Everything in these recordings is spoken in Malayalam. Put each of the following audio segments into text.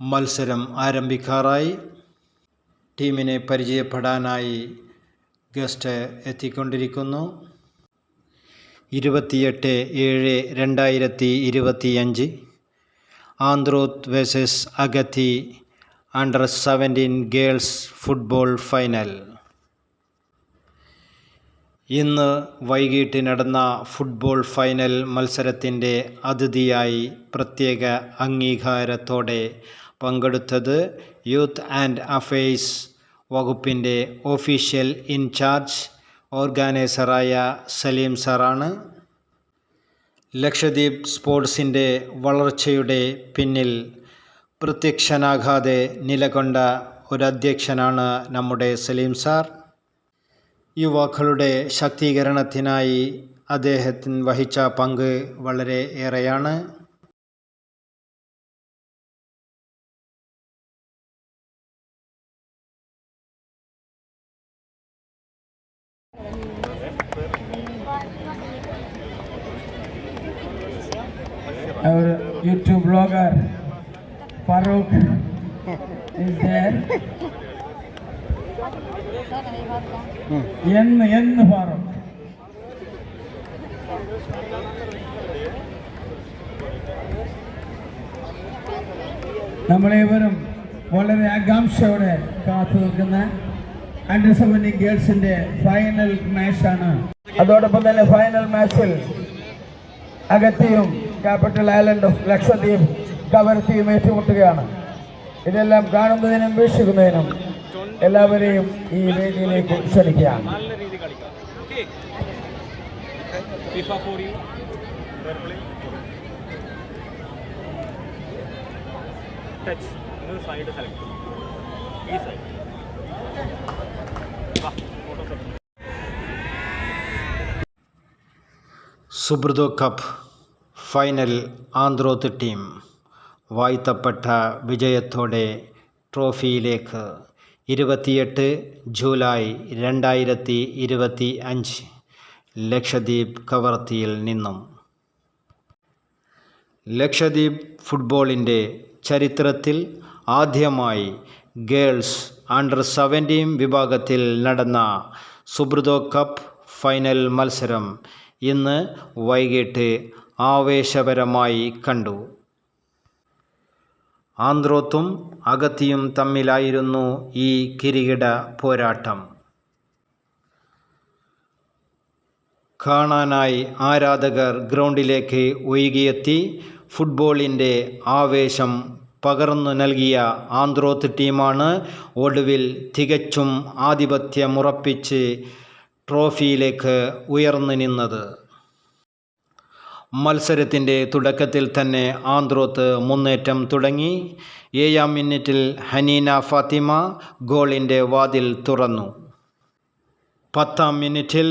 മത്സരം ആരംഭിക്കാറായി. ടീമിനെ പരിചയപ്പെടാനായി ഗസ്റ്റ് എത്തിക്കൊണ്ടിരിക്കുന്നു. 28/7/2025 ആന്ത്രോത്ത് വേഴ്സസ് അഗത്തി അണ്ടർ-17 ഗേൾസ് ഫുട്ബോൾ ഫൈനൽ. ഇന്ന് വൈകിട്ട് നടന്ന ഫുട്ബോൾ ഫൈനൽ മത്സരത്തിൻ്റെ അതിഥിയായി പ്രത്യേക അംഗീകാരത്തോടെ പങ്കെടുത്തത് യൂത്ത് ആൻഡ് അഫയേഴ്സ് വകുപ്പിൻ്റെ ഒഫീഷ്യൽ ഇൻചാർജ് ഓർഗനൈസറായ സലീം സാറാണ്. ലക്ഷദ്വീപ് സ്പോർട്സിൻ്റെ വളർച്ചയുടെ പിന്നിൽ പ്രത്യക്ഷനാകാതെ നിലകൊണ്ട ഒരധ്യക്ഷനാണ് നമ്മുടെ സലീം സാർ. യുവാക്കളുടെ ശാക്തീകരണത്തിനായി അദ്ദേഹത്തിന് വഹിച്ച പങ്ക് വളരെ ഏറെയാണ്. Our YouTube blogger Farooq is there. Yenn Farooq. നമ്മളേവരും വളരെ ആകാംക്ഷയോടെ കാത്തു നിൽക്കുന്ന അണ്ടർ-17 ഗേൾസിന്റെ ഫൈനൽ മാച്ചാണ്. അതോടൊപ്പം തന്നെ ഫൈനൽ മാച്ചിൽ അഗത്തിയും ക്യാപിറ്റൽ ഐലൻഡ് ഓഫ് ലക്ഷദ്വീപ് കവരത്തിയും ഏറ്റുമുട്ടുകയാണ്. ഇതെല്ലാം കാണുന്നതിനും വീക്ഷിക്കുന്നതിനും എല്ലാവരെയും ഈ വേദിയിലേക്ക് ക്ഷണിക്കുകയാണ്. Subroto cup final Androth team വാഴ്ത്തപ്പെട്ട വിജയത്തോടെ ട്രോഫിയിലേക്ക് 28 ജൂലൈ 2025 ലക്ഷദ്വീപ് കവരത്തിയിൽ നിന്നും. ലക്ഷദ്വീപ് ഫുട്ബോളിൻ്റെ ചരിത്രത്തിൽ ആദ്യമായി ഗേൾസ് അണ്ടർ-17 വിഭാഗത്തിൽ നടന്ന സുബ്രതോ കപ്പ് ഫൈനൽ മത്സരം ഇന്ന് വൈകിട്ട് ആവേശപരമായി കണ്ടു. ആന്ത്രോത്തും അഗത്തിയും തമ്മിലായിരുന്നു ഈ കിരീട പോരാട്ടം. കാണാനായി ആരാധകർ ഗ്രൗണ്ടിലേക്ക് ഒഴുകിയെത്തി ഫുട്ബോളിൻ്റെ ആവേശം പകർന്നു നൽകിയ ആന്ത്രോത്ത് ടീമാണ് ഒടുവിൽ തികച്ചും ആധിപത്യമുറപ്പിച്ച് ട്രോഫിയിലേക്ക് ഉയർന്നു നിന്നത്. മത്സരത്തിൻ്റെ തുടക്കത്തിൽ തന്നെ ആന്ത്രോത്ത് മുന്നേറ്റം തുടങ്ങി. 7-ാം മിനിറ്റിൽ ഹനീന ഫാത്തിമ ഗോളിൻ്റെ വാതിൽ തുറന്നു. 10-ാം മിനിറ്റിൽ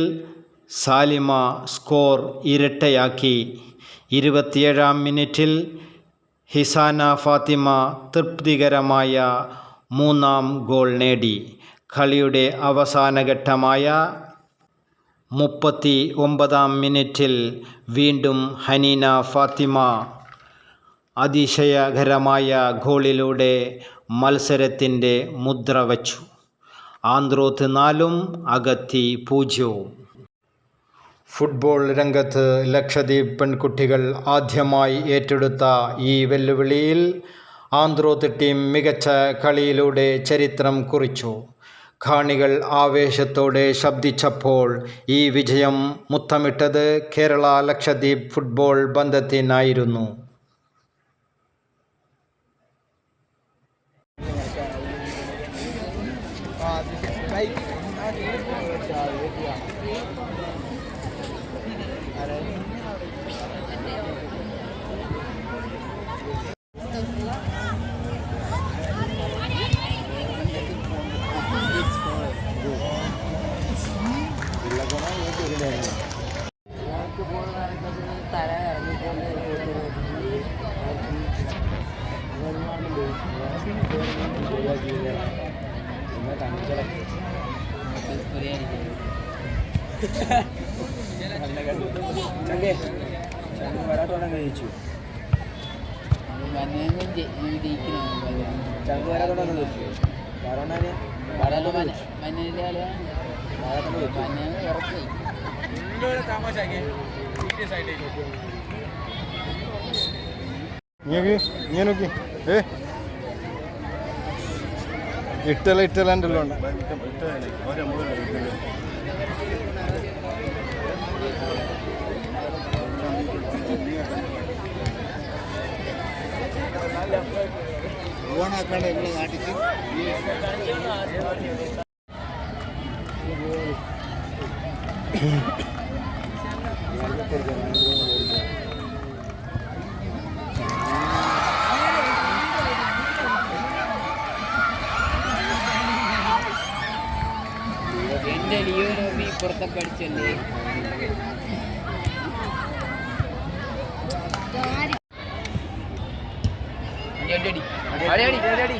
സാലിമ സ്കോർ ഇരട്ടയാക്കി. 27-ാം മിനിറ്റിൽ ഹിസാന ഫാത്തിമ തൃപ്തികരമായ 3-ാം ഗോൾ നേടി. കളിയുടെ അവസാനഘട്ടമായ 39-ാം മിനിറ്റിൽ വീണ്ടും ഹനീന ഫാത്തിമ അതിശയകരമായ ഗോളിലൂടെ മത്സരത്തിൻ്റെ മുദ്ര വച്ചു. ആന്ത്രോത്ത് 4-ഉം അഗത്തി 0-ഉം. ഫുട്ബോൾ രംഗത്ത് ലക്ഷദ്വീപ് പെൺകുട്ടികൾ ആദ്യമായി ഏറ്റെടുത്ത ഈ വെല്ലുവിളിയിൽ ആന്ത്രോത്ത് ടീം മികച്ച കളിയിലൂടെ ചരിത്രം കുറിച്ചു. കാണികൾ ആവേശത്തോടെ ശബ്ദിച്ചപ്പോൾ ഈ വിജയം മുത്തമിട്ടത് കേരള ലക്ഷദ്വീപ് ഫുട്ബോൾ ബന്ധത്തിനായിരുന്നു. വരാത്തോടെ കഴിച്ചു. ഇങ്ങനെ നോക്കി ഇട്ടല ഉണ്ടല്ലോ ഓണാക്കാണ്ട് ഇവിടെ നാട്ടിച്ച് എന്റെ ലിയോ നോബി ഇപ്പുറത്തെ പഠിച്ചല്ലേ അടി